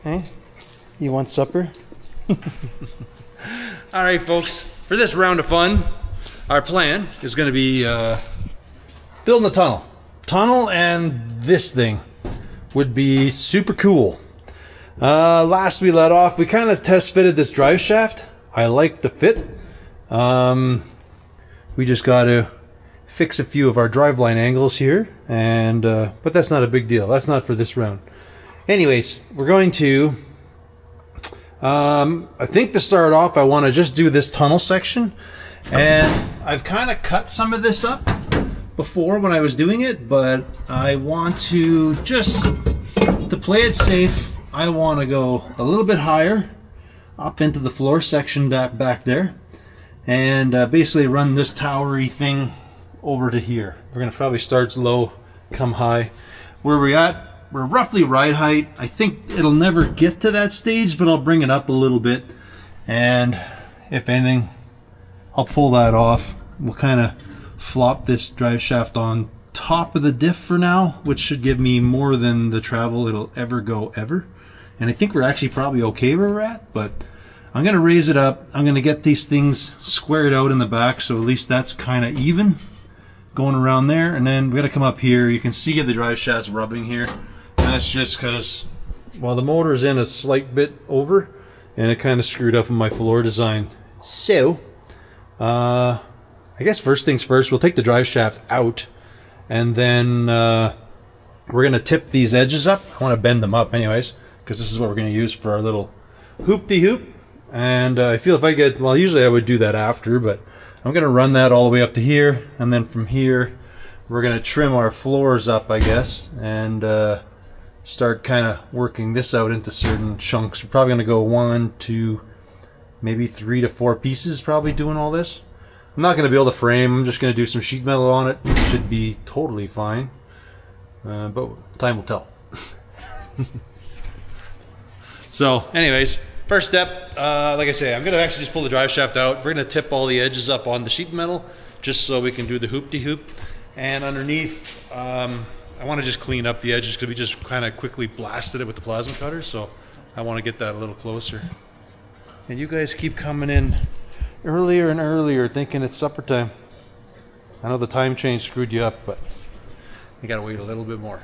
Hey, you want supper? All right, folks. For this round of fun, our plan is going to be building a tunnel. Tunnel and this thing would be super cool. Last we let off, we kind of test fitted this drive shaft. I like the fit. We just got to fix a few of our driveline angles here, and but that's not a big deal. That's not for this round. Anyways, we're going to I think to start off I want to just do this tunnel section, and I've kind of cut some of this up before when I was doing it, but I want to just to play it safe, I want to go a little bit higher up into the floor section back there, and basically run this towery thing over to here. We're gonna probably start low, come high. Where we're at, we're roughly ride height. I think it'll never get to that stage, but I'll bring it up a little bit, and if anything, I'll pull that off. We'll kind of flop this drive shaft on top of the diff for now, which should give me more than the travel it'll ever go ever. And I think we're actually probably okay where we're at, but I'm gonna raise it up. I'm gonna get these things squared out in the back, so at least that's kind of even going around there. And then we're gonna come up here. You can see the drive shaft's rubbing here, and that's just because, well, the motor's in a slight bit over, and it kind of screwed up in my floor design. So, I guess first things first, we'll take the drive shaft out, and then we're gonna tip these edges up. I want to bend them up anyways, because this is what we're gonna use for our little hoop-de-hoop. And I feel if I get, well, usually I would do that after, but I'm gonna run that all the way up to here, and then from here we're gonna trim our floors up, I guess, and start kind of working this out into certain chunks. We're probably gonna go 1, 2, maybe 3 to 4 pieces, probably doing all this. I'm not gonna be able to frame. I'm just gonna do some sheet metal on it. It should be totally fine, but time will tell. So anyways, first step, like I say, I'm gonna actually just pull the drive shaft out. We're gonna tip all the edges up on the sheet metal just so we can do the hoop-de-hoop. And underneath, I wanna just clean up the edges because we just kind of quickly blasted it with the plasma cutter, so I wanna get that a little closer. And you guys keep coming in earlier and earlier thinking it's supper time. I know the time change screwed you up, but you gotta wait a little bit more.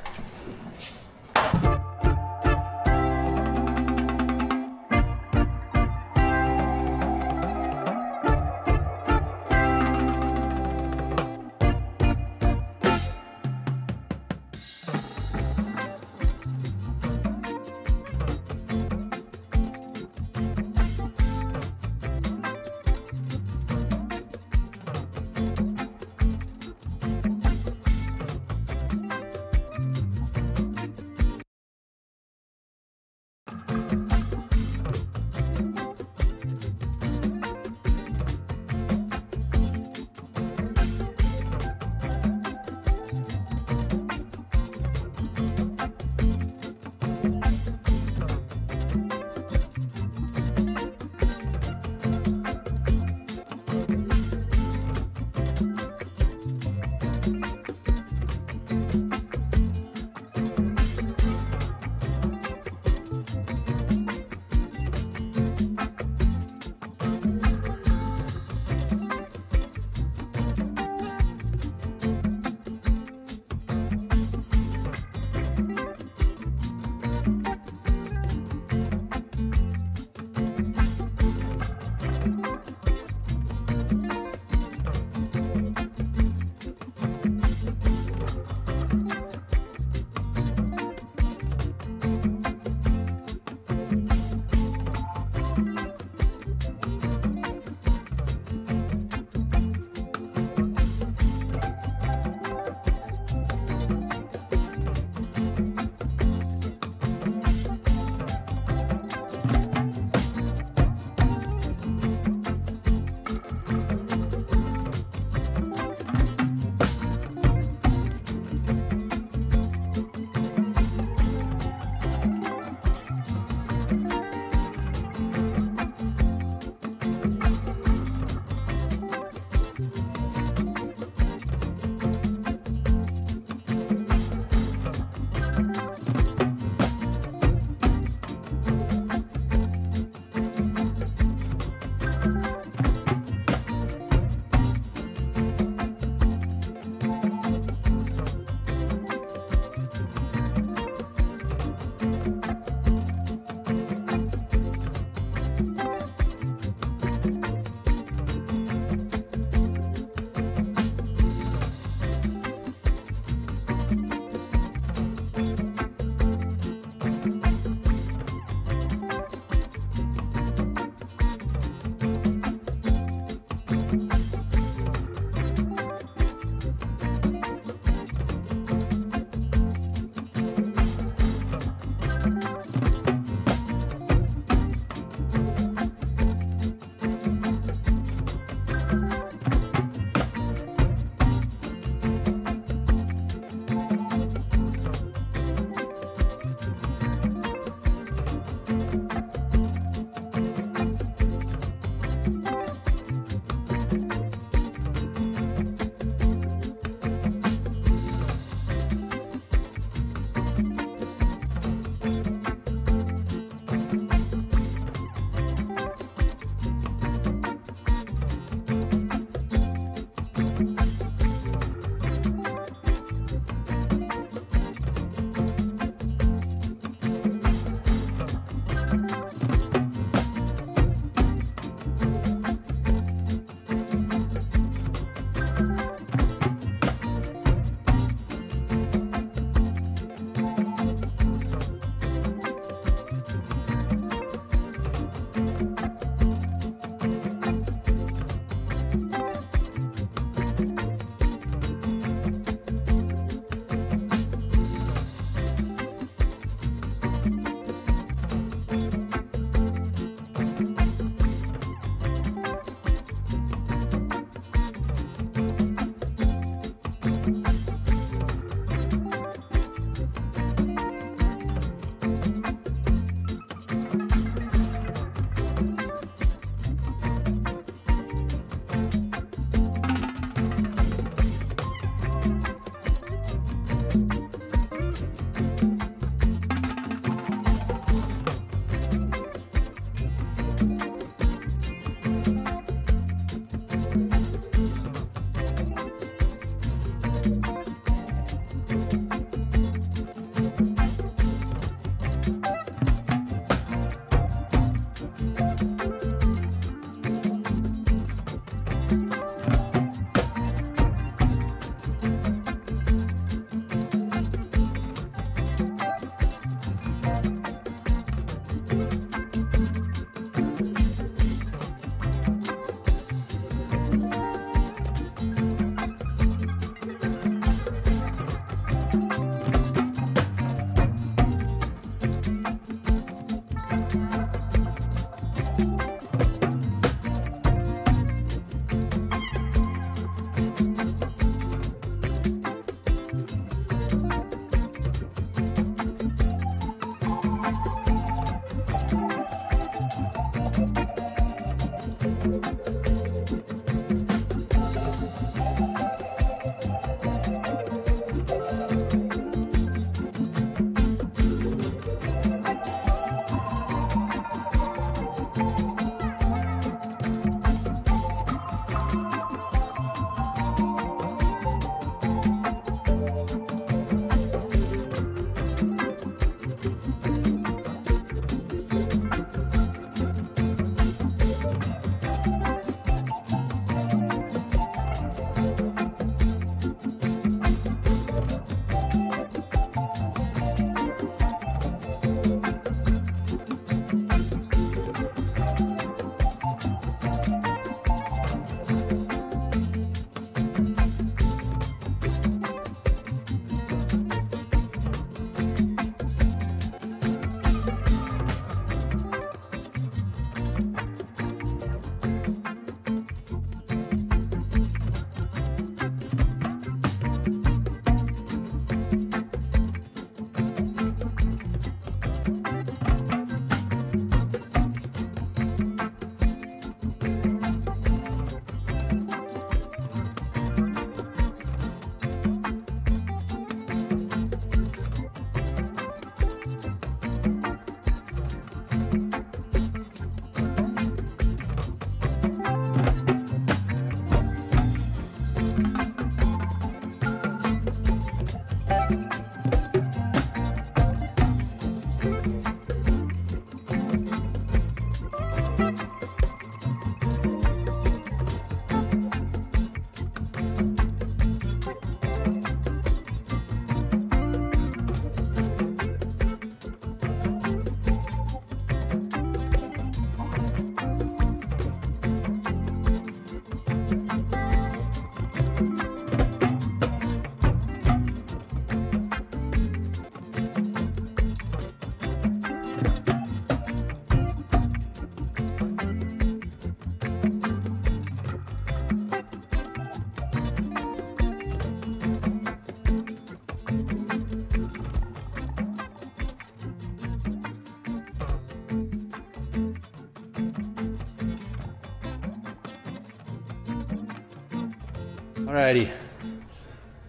Alrighty.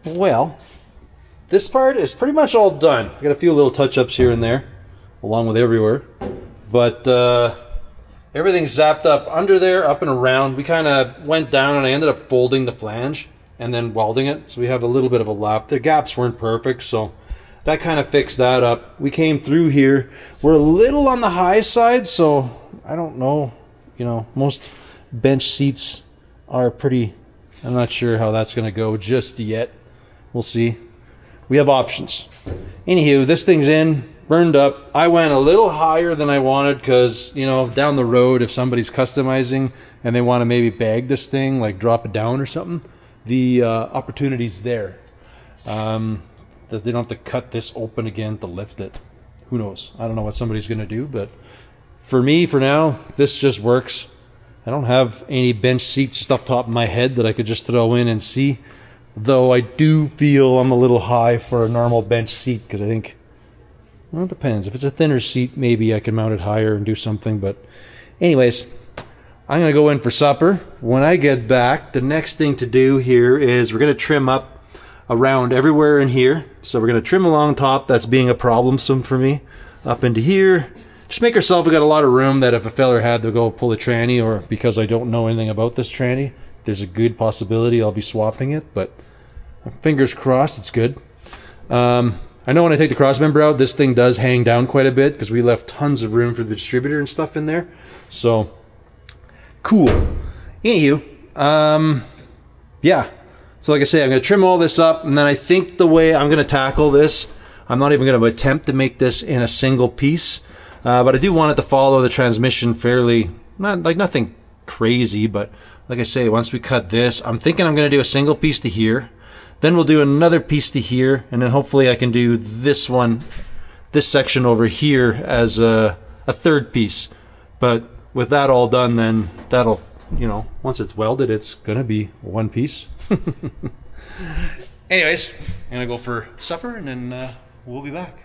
Well, this part is pretty much all done. I got a few little touch-ups here and there, along with everywhere. But everything's zapped up under there, up and around. We kind of went down and I ended up folding the flange and then welding it. So we have a little bit of a lap. The gaps weren't perfect, so that kind of fixed that up. We came through here. We're a little on the high side, so I don't know. You know, most bench seats are pretty... I'm not sure how that's going to go just yet. We'll see. We have options. Anywho, this thing's in, burned up. I went a little higher than I wanted because, you know, down the road, if somebody's customizing and they want to maybe bag this thing, like drop it down or something, the opportunity's there. That they don't have to cut this open again to lift it. Who knows? I don't know what somebody's going to do, but for me, for now, this just works. I don't have any bench seats just up top of my head that I could just throw in and see. Though I do feel I'm a little high for a normal bench seat because I think, well, it depends. If it's a thinner seat, maybe I can mount it higher and do something. But anyways, I'm going to go in for supper. When I get back, the next thing to do here is we're going to trim up around everywhere in here. So we're going to trim along top. That's being a problem for me. Up into here. Just make ourselves, we got a lot of room that if a feller had to go pull a tranny, or because I don't know anything about this tranny, there's a good possibility I'll be swapping it, but fingers crossed it's good. I know when I take the cross member out, this thing does hang down quite a bit because we left tons of room for the distributor and stuff in there. So, cool. Anywho, yeah. So like I say, I'm going to trim all this up, and then I think the way I'm going to tackle this, I'm not even going to attempt to make this in a single piece. But I do want it to follow the transmission fairly, nothing crazy, but like I say, once we cut this, I'm thinking I'm going to do a single piece to here, then we'll do another piece to here, and then hopefully I can do this one, this section over here as a third piece. But with that all done, then that'll, you know, once it's welded, it's going to be one piece. Anyways, I'm going to go for supper, and then we'll be back.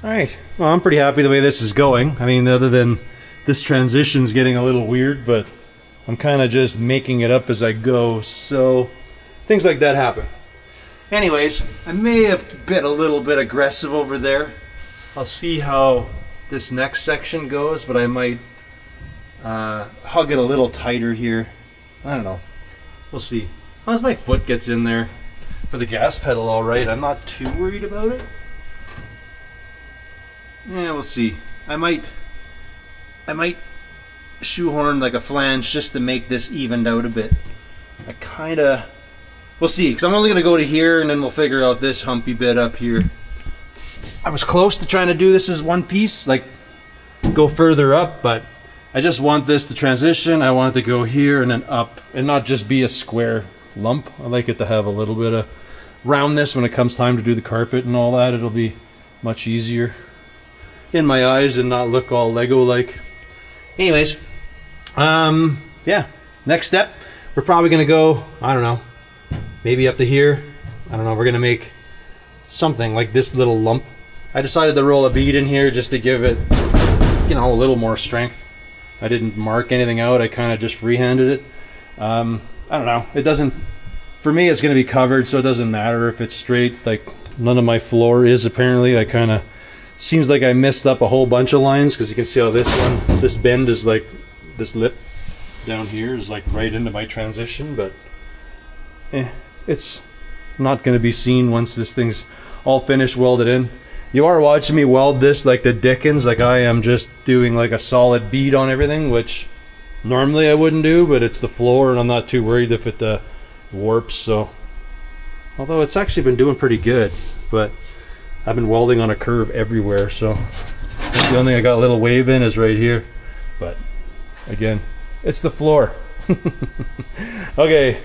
All right, well, I'm pretty happy the way this is going. I mean, other than this transition's getting a little weird, but I'm kind of just making it up as I go, so things like that happen. Anyways, I may have been a little bit aggressive over there. I'll see how this next section goes, but I might hug it a little tighter here. I don't know. We'll see. As long as my foot gets in there for the gas pedal, all right. I'm not too worried about it. Yeah, we'll see. I might shoehorn like a flange just to make this evened out a bit. We'll see, because I'm only going to go to here and then we'll figure out this humpy bit up here. I was close to trying to do this as one piece, like go further up, but I just want this to transition. I want it to go here and then up and not just be a square lump. I like it to have a little bit of roundness when it comes time to do the carpet and all that. It'll be much easier in my eyes and not look all Lego-like. Anyways, yeah, next step, we're probably gonna go, I don't know, maybe up to here. I don't know, we're gonna make something like this little lump. I decided to roll a bead in here just to give it, you know, a little more strength. I didn't mark anything out, I kind of just freehanded it. I don't know, it doesn't, for me it's gonna be covered, so it doesn't matter if it's straight. Like, none of my floor is apparently. I kind of, seems like I messed up a whole bunch of lines, because you can see how this bend is like, this lip down here is like right into my transition, but it's not going to be seen once this thing's all finished welded in. You are watching me weld this like the Dickens, like I am just doing like a solid bead on everything, which normally I wouldn't do, but it's the floor and I'm not too worried if it warps. So, although it's actually been doing pretty good, but I've been welding on a curve everywhere, so the only thing I got a little wave in is right here. But again, it's the floor. Okay,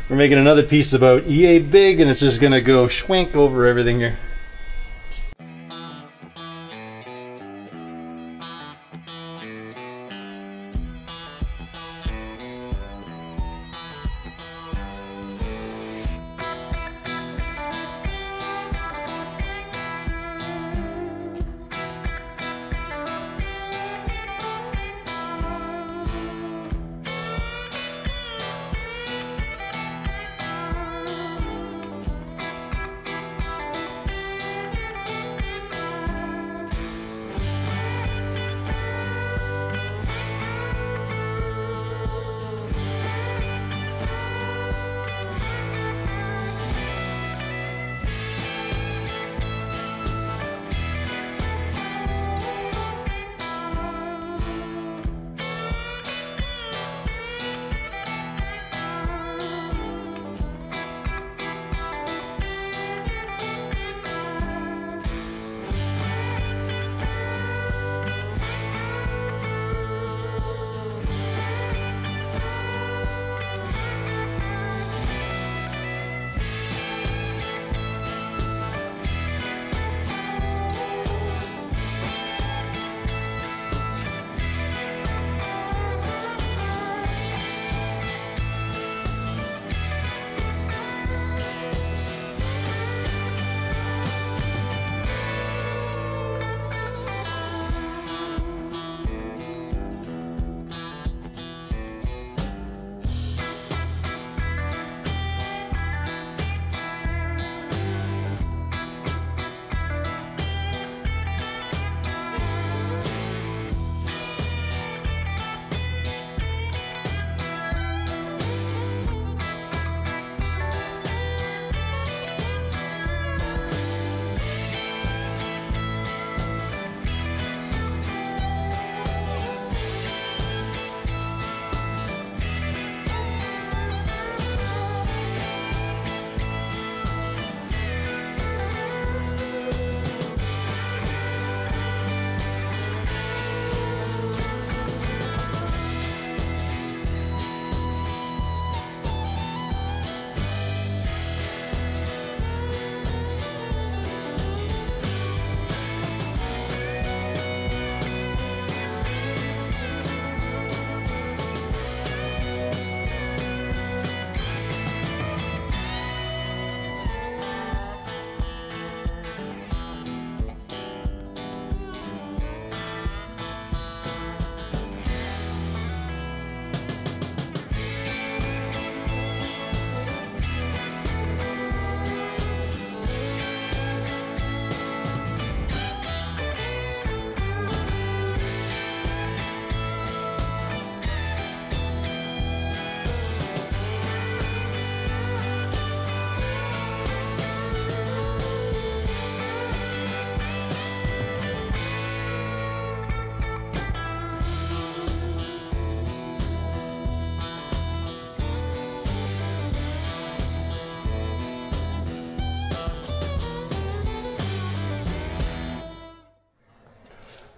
we're making another piece about EA big, and it's just gonna go schwank over everything here.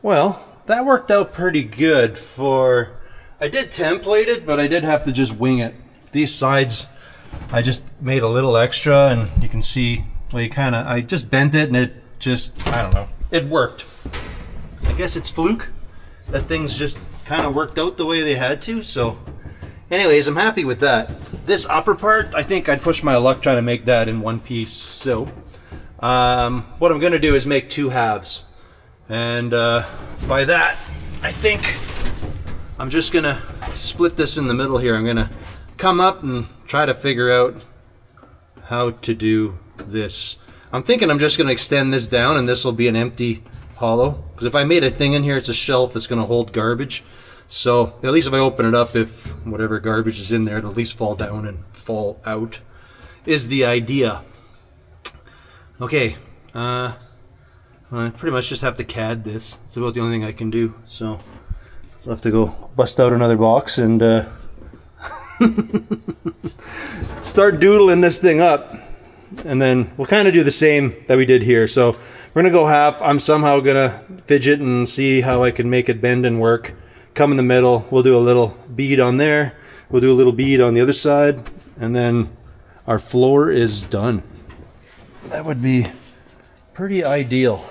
Well, that worked out pretty good for... I did template it, but I did have to just wing it. These sides, I just made a little extra, and you can see, well, I just bent it, and it just, I don't know, it worked. I guess it's fluke that things just kind of worked out the way they had to, so anyways, I'm happy with that. This upper part, I think I'd push my luck trying to make that in one piece, so what I'm going to do is make 2 halves, and by that, I think I'm just going to split this in the middle here. I'm going to come up and try to figure out how to do this. I'm thinking I'm just going to extend this down, and this will be an empty hollow, because if I made a thing in here, it's a shelf that's going to hold garbage. So at least if I open it up, if whatever garbage is in there, it'll at least fall down and fall out, is the idea. Okay, I pretty much just have to CAD this. It's about the only thing I can do. So I'll have to go bust out another box and start doodling this thing up. And then we'll kind of do the same that we did here. So we're gonna go half. I'm somehow gonna fidget and see how I can make it bend and work. Come in the middle, we'll do a little bead on there, we'll do a little bead on the other side, and then our floor is done. That would be pretty ideal.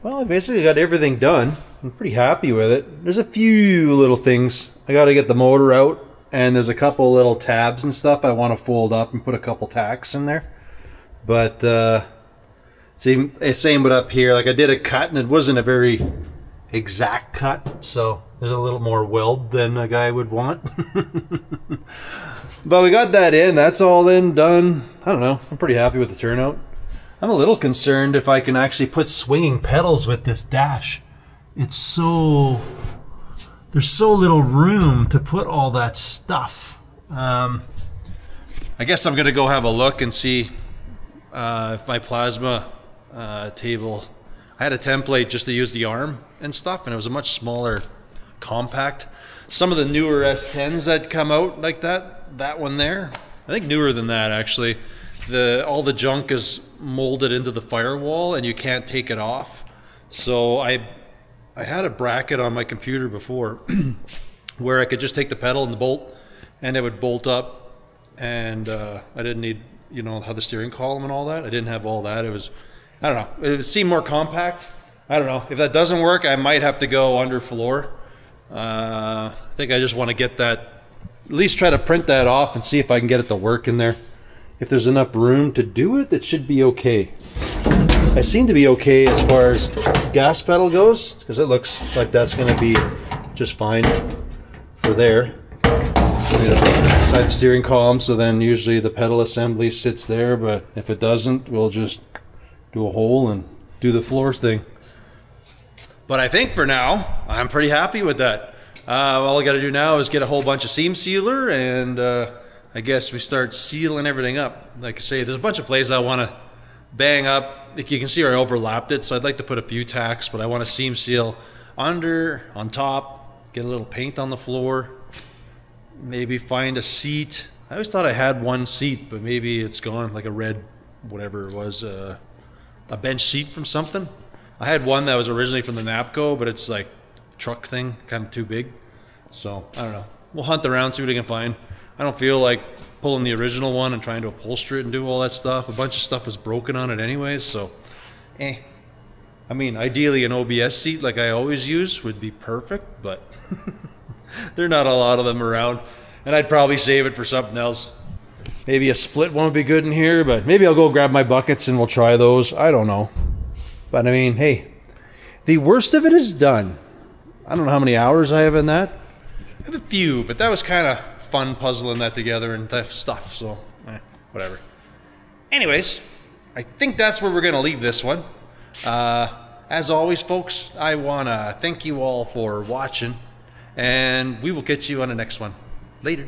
Well, I basically got everything done. I'm pretty happy with it. There's a few little things. I got to get the motor out, and there's a couple little tabs and stuff I want to fold up and put a couple tacks in there. But same but up here. Like, I did a cut, and it wasn't a very exact cut, so there's a little more weld than a guy would want. But we got that in. That's all in, done. I don't know. I'm pretty happy with the turnout. I'm a little concerned if I can actually put swinging pedals with this dash. It's so... there's so little room to put all that stuff. I guess I'm gonna go have a look and see if my plasma table... I had a template just to use the arm and stuff, and it was a much smaller, compact. Some of the newer S10s that come out like that one there, I think newer than that actually, all the junk is molded into the firewall and you can't take it off. So I had a bracket on my computer before where I could just take the pedal and the bolt and it would bolt up, and I didn't need, you know, how the steering column and all that. I didn't have all that. It was, I don't know, it seemed more compact. I don't know. If that doesn't work, I might have to go underfloor. I think I just want to get that, at least try to print that off and see if I can get it to work in there. If there's enough room to do it, that should be okay. I seem to be okay as far as gas pedal goes, because it looks like that's going to be just fine for there. Side steering column, so then usually the pedal assembly sits there, but if it doesn't, we'll just do a hole and do the floors thing. But I think for now, I'm pretty happy with that. All I got to do now is get a whole bunch of seam sealer, and I guess we start sealing everything up. Like I say, there's a bunch of places I want to bang up. Like you can see where I overlapped it, so I'd like to put a few tacks, but I want to seam seal under, on top, get a little paint on the floor, maybe find a seat. I always thought I had one seat, but maybe it's gone, like a red, whatever it was, a bench seat from something. I had one that was originally from the Napco, but it's like a truck thing, kind of too big. So, I don't know. We'll hunt around, see what I can find. I don't feel like pulling the original one and trying to upholster it and do all that stuff. A bunch of stuff was broken on it anyways, so I mean, ideally an OBS seat like I always use would be perfect, but there are not a lot of them around. And I'd probably save it for something else. Maybe a split one would be good in here, but maybe I'll go grab my buckets and we'll try those. I don't know. But I mean, hey, the worst of it is done. I don't know how many hours I have in that. I have a few, but that was kind of fun puzzling that together and that stuff, so whatever. Anyways, I think that's where we're going to leave this one. As always, folks, I want to thank you all for watching, and we will catch you on the next one. Later.